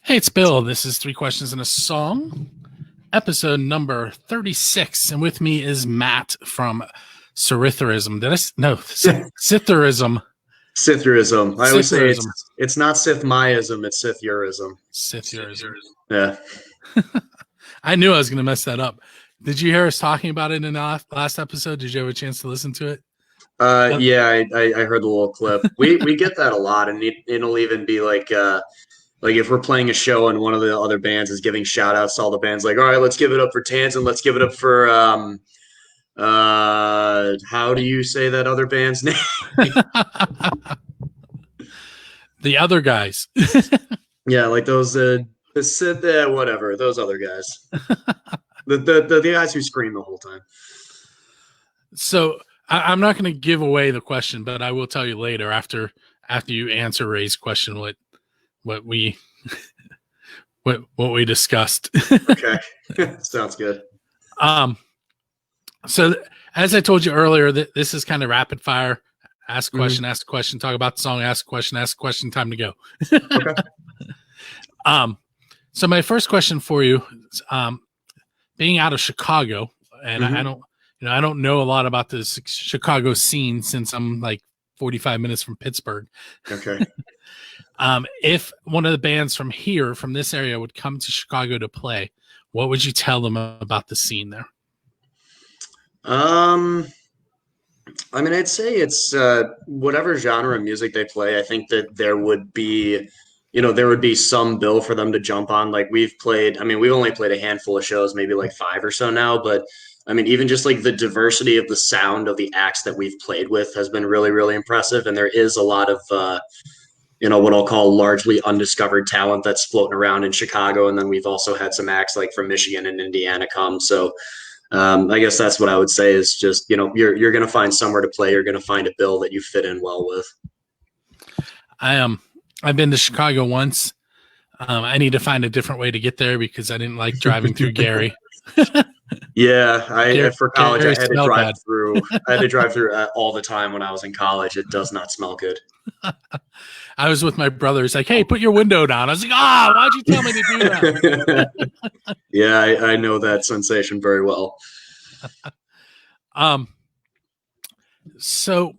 Hey, it's Bill. This is Three Questions and a Song, episode number 36. And with me is Matt from Psithurism. Psithurism. Psithurism. I always say it's not Sith-myism, it's Psithurism. Psithurism. Yeah. I knew I was going to mess that up. Did you hear us talking about it in the last episode? Did you have a chance to listen to it? Yeah, I heard the little clip. We get that a lot, and it'll even be like if we're playing a show and one of the other bands is giving shout outs to all the bands, like, all right, let's give it up for Tanzan, let's give it up for how do you say that other band's name? The other guys. Yeah, like those whatever, those other guys. the guys who scream the whole time. So I'm not going to give away the question, but I will tell you later after you answer Ray's question what we discussed. Okay. Sounds good. So as I told you earlier, this is kind of rapid fire. Ask a question, ask a question, talk about the song, ask a question, time to go. Okay. So my first question for you is, being out of Chicago, and I don't know a lot about the Chicago scene since I'm like 45 minutes from Pittsburgh. Okay. If one of the bands from this area would come to Chicago to play, what would you tell them about the scene there? I mean, I'd say it's whatever genre of music they play. I think that there would be some bill for them to jump on. Like we've only played a handful of shows, maybe like 5 or so now, but I mean, even just like the diversity of the sound of the acts that we've played with has been really, really impressive. And there is a lot of, what I'll call largely undiscovered talent that's floating around in Chicago. And then we've also had some acts like from Michigan and Indiana come. So I guess that's what I would say is just, you're going to find somewhere to play. You're going to find a bill that you fit in well with. I've been to Chicago once. I need to find a different way to get there because I didn't like driving through Gary. Yeah, for college, I had to drive through. I had to drive through all the time when I was in college. It does not smell good. I was with my brother. He's like, "Hey, put your window down." I was like, why'd you tell me to do that? Yeah, I know that sensation very well. So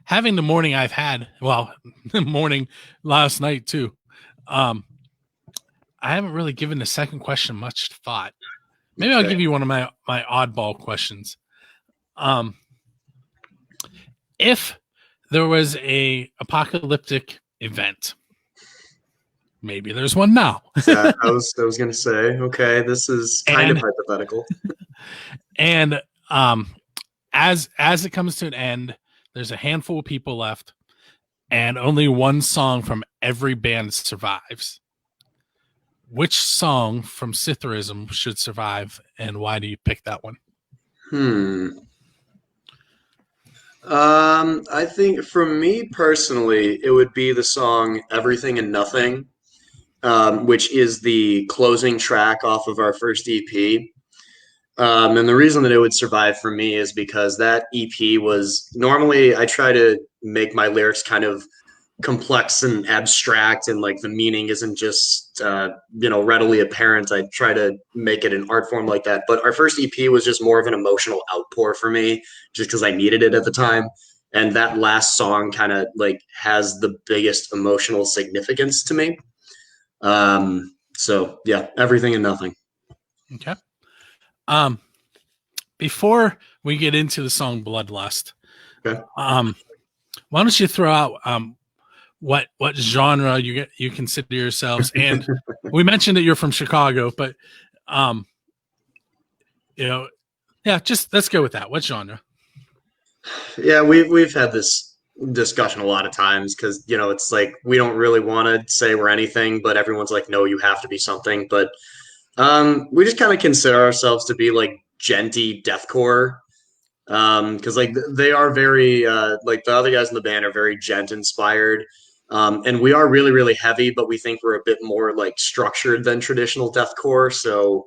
having the morning I've had, the morning last night too, I haven't really given the second question much thought. Maybe I'll give you one of my oddball questions. If there was a apocalyptic event, maybe there's one now. Yeah, I was going to say, okay, this is kind of hypothetical. And as it comes to an end, there's a handful of people left, and only one song from every band survives. Which song from Psithurism should survive, and why do you pick that one? I think for me personally, it would be the song Everything and Nothing, which is the closing track off of our first EP. And the reason that it would survive for me is because that EP was normally I try to make my lyrics kind of complex and abstract, and like the meaning isn't just readily apparent. I try to make it an art form like that, but our first EP was just more of an emotional outpour for me just because I needed it at the time, and that last song kind of like has the biggest emotional significance to me. So yeah, Everything and Nothing. Okay. Before we get into the song Bloodlust, okay. Why don't you throw out what genre you consider yourselves? And we mentioned that you're from Chicago, but just let's go with that. What genre? Yeah, we've had this discussion a lot of times because it's like we don't really want to say we're anything, but everyone's like, no, you have to be something. But we just kind of consider ourselves to be like genty deathcore. Because like they are very like the other guys in the band are very gent inspired, and we are really, really heavy, but we think we're a bit more like structured than traditional deathcore. So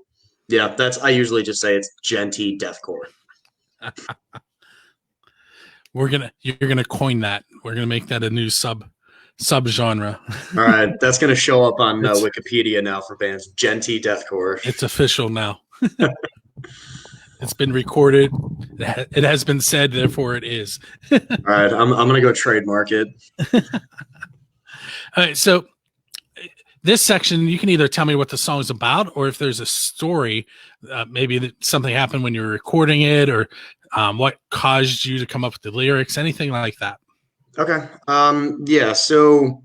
yeah, I usually just say it's genty deathcore. You're gonna coin that. We're gonna make that a new subgenre. All right, that's going to show up on It's- Wikipedia now for bands. Genty deathcore. It's official now. It's been recorded. It has been said, therefore it is. All right, I'm going to go trademark it. All right, so this section, you can either tell me what the song's about, or if there's a story, maybe that something happened when you were recording it, or what caused you to come up with the lyrics, anything like that. Okay. Yeah, so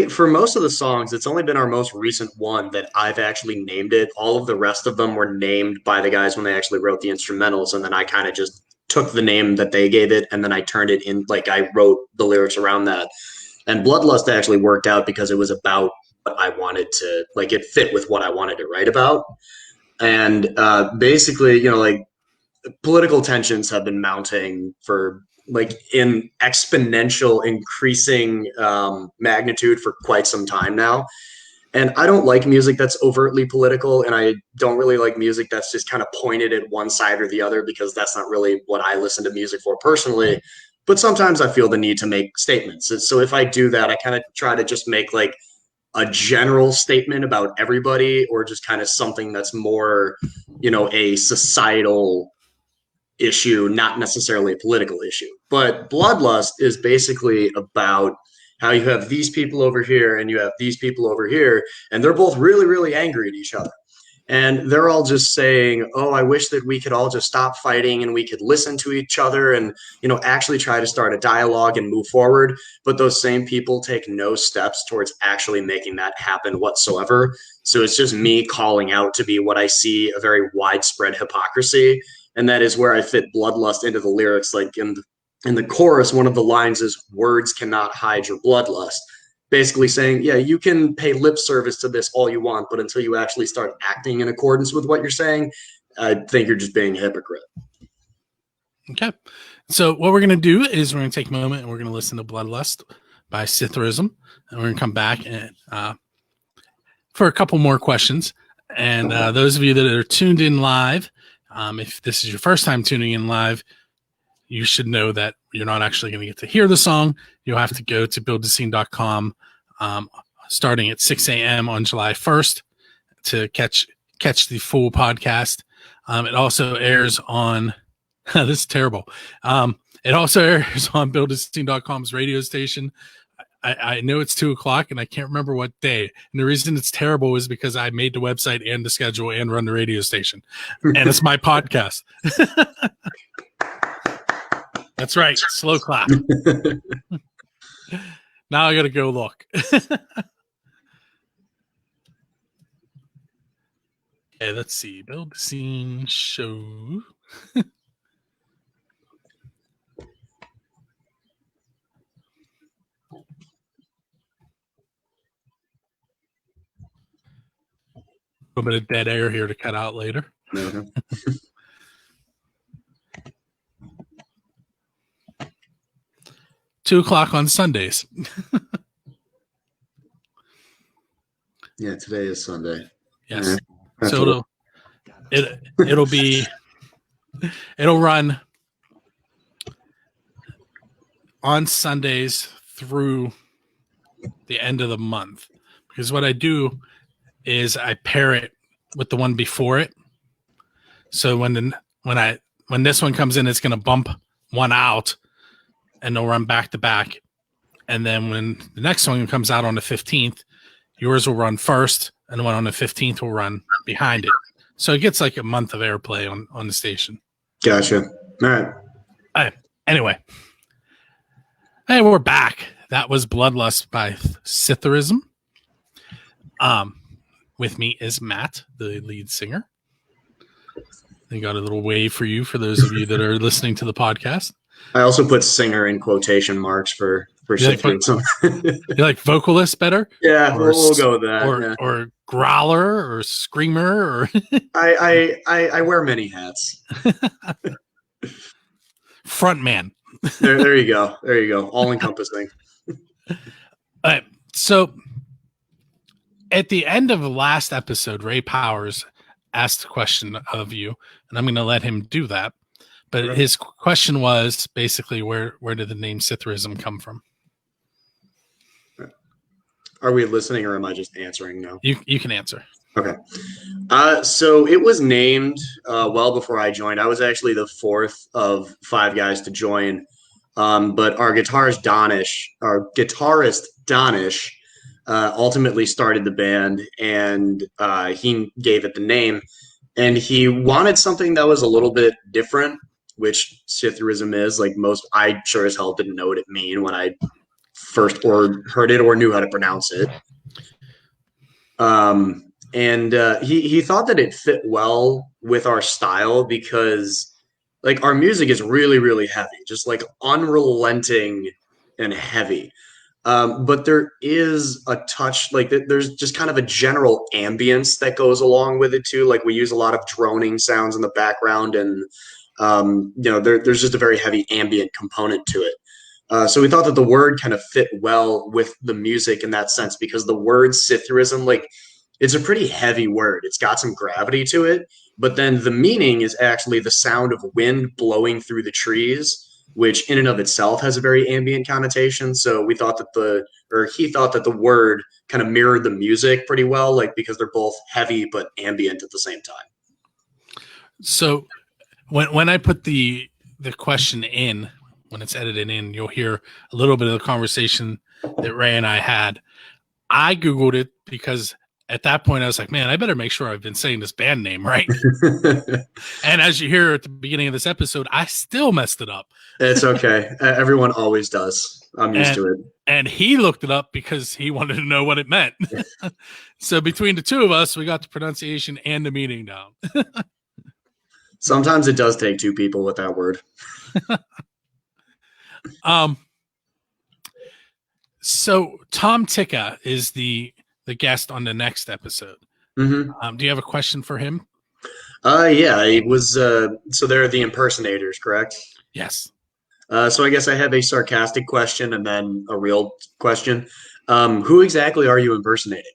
for most of the songs, it's only been our most recent one that I've actually named it. All of the rest of them were named by the guys when they actually wrote the instrumentals, and then I kind of just took the name that they gave it, and then I turned it in, like I wrote the lyrics around that. And Bloodlust actually worked out because it was about what I wanted to, like it fit with what I wanted to write about. And basically, you know, like political tensions have been mounting for like in exponential increasing magnitude for quite some time now. And I don't like music that's overtly political, and I don't really like music that's just kind of pointed at one side or the other, because that's not really what I listen to music for personally. But sometimes I feel the need to make statements. So if I do that, I kind of try to just make like a general statement about everybody, or just kind of something that's more, you know, a societal issue, not necessarily a political issue. But Bloodlust is basically about how you have these people over here and you have these people over here, and they're both really, really angry at each other. And they're all just saying, oh, I wish that we could all just stop fighting and we could listen to each other and, you know, actually try to start a dialogue and move forward. But those same people take no steps towards actually making that happen whatsoever. So it's just me calling out to be what I see a very widespread hypocrisy. And that is where I fit Bloodlust into the lyrics. Like in the chorus, one of the lines is, words cannot hide your bloodlust. Basically saying, yeah, you can pay lip service to this all you want, but until you actually start acting in accordance with what you're saying, I think you're just being a hypocrite. Okay. So what we're going to do is we're going to take a moment and we're going to listen to Bloodlust by Psithurism, and we're going to come back and for a couple more questions. And those of you that are tuned in live, if this is your first time tuning in live, you should know that you're not actually going to get to hear the song. You'll have to go to buildthescene.com starting at 6 a.m. on July 1st to catch the full podcast. It also airs on this is terrible. It also airs on buildthescene.com's radio station. I know it's 2:00 and I can't remember what day. And the reason it's terrible is because I made the website and the schedule and run the radio station. And it's my podcast. That's right. Slow clap. Now I got to go look. Okay, let's see. Build the Scene show. A bit of dead air here to cut out later. Okay. 2:00 on Sundays. Yeah, today is Sunday. Yes. So it'll run on Sundays through the end of the month, because what I do is I pair it with the one before it. So when this one comes in, it's going to bump one out and they'll run back to back. And then when the next one comes out on the 15th, yours will run first and the one on the 15th will run behind it. So it gets like a month of airplay on the station. Gotcha. All right. Anyway. Hey, we're back. That was Bloodlust by Psithurism. With me is Matt, the lead singer. I got a little wave for you, for those of you that are listening to the podcast. I also put singer in quotation marks for Psithurism. You like vocalist better? Yeah, we'll go with that. Or growler or screamer or I wear many hats. Frontman. There you go. There you go. All encompassing. So at the end of the last episode, Ray Powers asked a question of you, and I'm going to let him do that. But his question was basically, where did the name Psithurism come from? Are we listening or am I just answering now? You can answer. Okay. So it was named well before I joined. I was actually the fourth of five guys to join. But our guitarist Daanish, ultimately started the band, and he gave it the name. And he wanted something that was a little bit different, which Psithurism is. Like most, I sure as hell didn't know what it mean when I first or heard it or knew how to pronounce it. And he thought that it fit well with our style because like our music is really really heavy, just like unrelenting and heavy. But there is a touch, like there's just kind of a general ambience that goes along with it too. Like we use a lot of droning sounds in the background, and there's just a very heavy ambient component to it. So we thought that the word kind of fit well with the music in that sense because the word Psithurism, like it's a pretty heavy word. It's got some gravity to it, but then the meaning is actually the sound of wind blowing through the trees, which in and of itself has a very ambient connotation. So we thought that he thought that the word kind of mirrored the music pretty well, like because they're both heavy but ambient at the same time. So when I put the question in, when it's edited in, you'll hear a little bit of the conversation that Ray and I had. I Googled it because at that point I was like, man, I better make sure I've been saying this band name right. And as you hear at the beginning of this episode, I still messed it up. It's okay. Everyone always does. I'm used to it. And he looked it up because he wanted to know what it meant. So between the two of us, we got the pronunciation and the meaning down. Sometimes it does take two people with that word. So Tom Ticka is the guest on the next episode. Mm-hmm. Do you have a question for him? Yeah, it was. So they're the impersonators, correct? Yes. So I guess I have a sarcastic question and then a real question. Who exactly are you impersonating?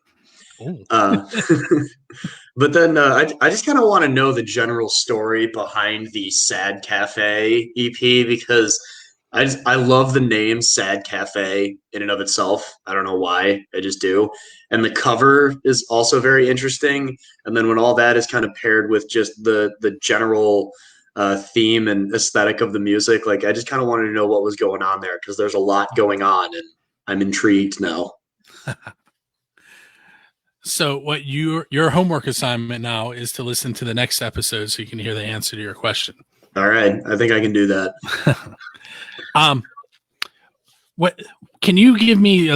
But then I just kind of want to know the general story behind the Sad Cafe EP because I love the name Sad Cafe in and of itself. I don't know why, I just do. And the cover is also very interesting. And then when all that is kind of paired with just the general theme and aesthetic of the music, like I just kind of wanted to know what was going on there because there's a lot going on, and I'm intrigued now. So what your homework assignment now is to listen to the next episode so you can hear the answer to your question. All right, I think I can do that. What can you give me?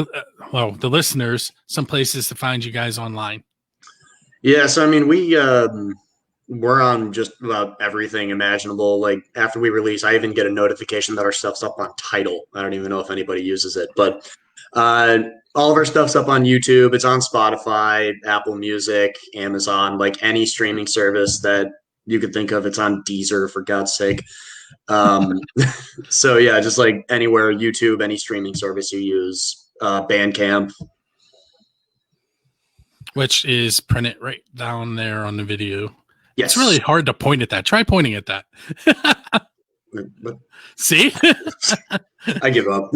The listeners some places to find you guys online. Yeah, so I mean we're on just about everything imaginable. Like after we release, I even get a notification that our stuff's up on Tidal. I don't even know if anybody uses it, but all of our stuff's up on YouTube. It's on Spotify, Apple Music, Amazon, like any streaming service that you could think of. It's on Deezer, for God's sake. So yeah, just like anywhere, YouTube, any streaming service you use, Bandcamp. Which is printed right down there on the video. Yes. It's really hard to point at that. Try pointing at that. See? I give up.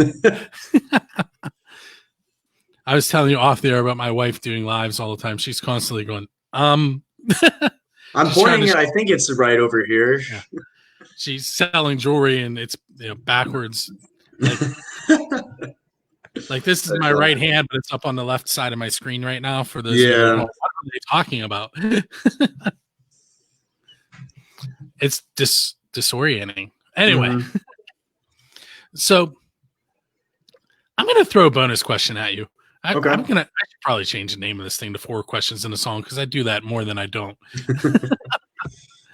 I was telling you off there about my wife doing lives all the time. She's constantly going, I'm pointing it. I think it's right over here. Yeah. She's selling jewelry and it's backwards. Like this is my right hand, but it's up on the left side of my screen right now for those. Yeah. What are they talking about? It's disorienting. Anyway, So I'm going to throw a bonus question at you. I should probably change the name of this thing to 4 questions in a song because I do that more than I don't.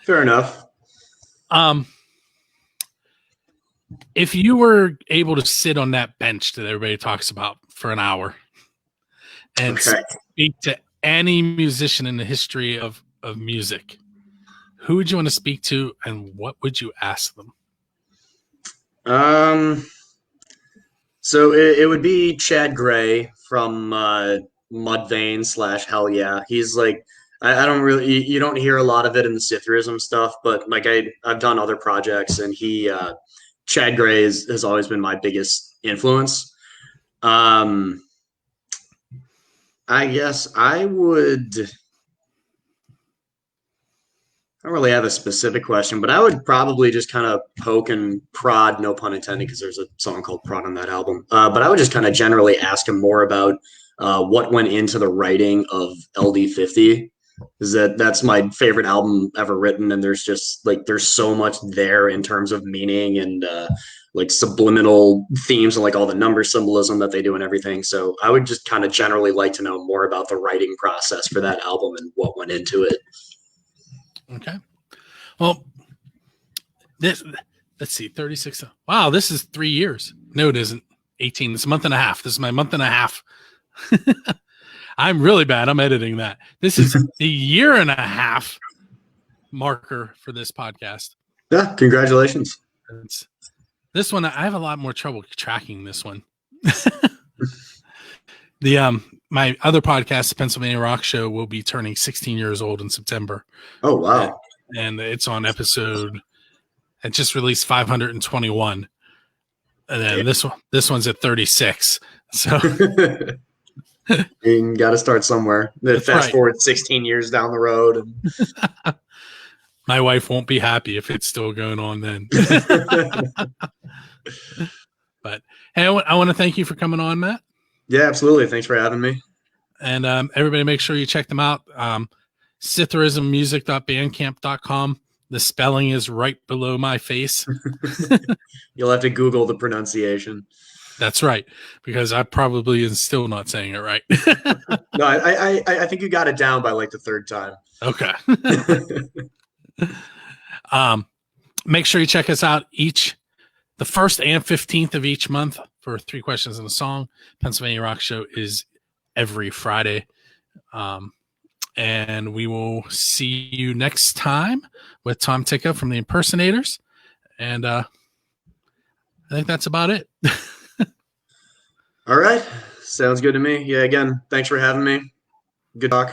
Fair enough. If you were able to sit on that bench that everybody talks about for an hour and speak to any musician in the history of music, who would you want to speak to and what would you ask them? So it would be Chad Gray from Mudvayne / Hell Yeah. He's like, I don't really, you don't hear a lot of it in the Psithurism stuff, but like I've done other projects, and Chad Gray has always been my biggest influence. I guess I would. I don't really have a specific question, but I would probably just kind of poke and prod, no pun intended, because there's a song called Prod on that album. But I would just kind of generally ask him more about what went into the writing of LD50. Is that's my favorite album ever written, and there's just like there's so much there in terms of meaning and like subliminal themes and like all the number symbolism that they do and everything. So I would just kind of generally like to know more about the writing process for that album and what went into it. Okay. Well, let's see, 36. Wow, this is 3 years. No, it isn't. 18. It's a month and a half. This is my month and a half. I'm really bad. I'm editing that. This is the year and a half marker for this podcast. Yeah, congratulations. This one, I have a lot more trouble tracking this one. The my other podcast, the Pennsylvania Rock Show, will be turning 16 years old in September. Oh, wow. And it's on episode, it just released 521. And then this one's at 36. So you got to start somewhere. Fast forward 16 years down the road. And... My wife won't be happy if it's still going on then. But hey, I want to thank you for coming on, Matt. Yeah, absolutely. Thanks for having me. And everybody make sure you check them out. Psithurismmusic.bandcamp.com. The spelling is right below my face. You'll have to Google the pronunciation. That's right, because I probably am still not saying it right. No, I think you got it down by like the third time. Okay. Make sure you check us out the 1st and 15th of each month for 3 questions and a song. Pennsylvania Rock Show is every Friday. And we will see you next time with Tom Ticka from the Impersonators. And I think that's about it. All right. Sounds good to me. Yeah, again, thanks for having me. Good talk.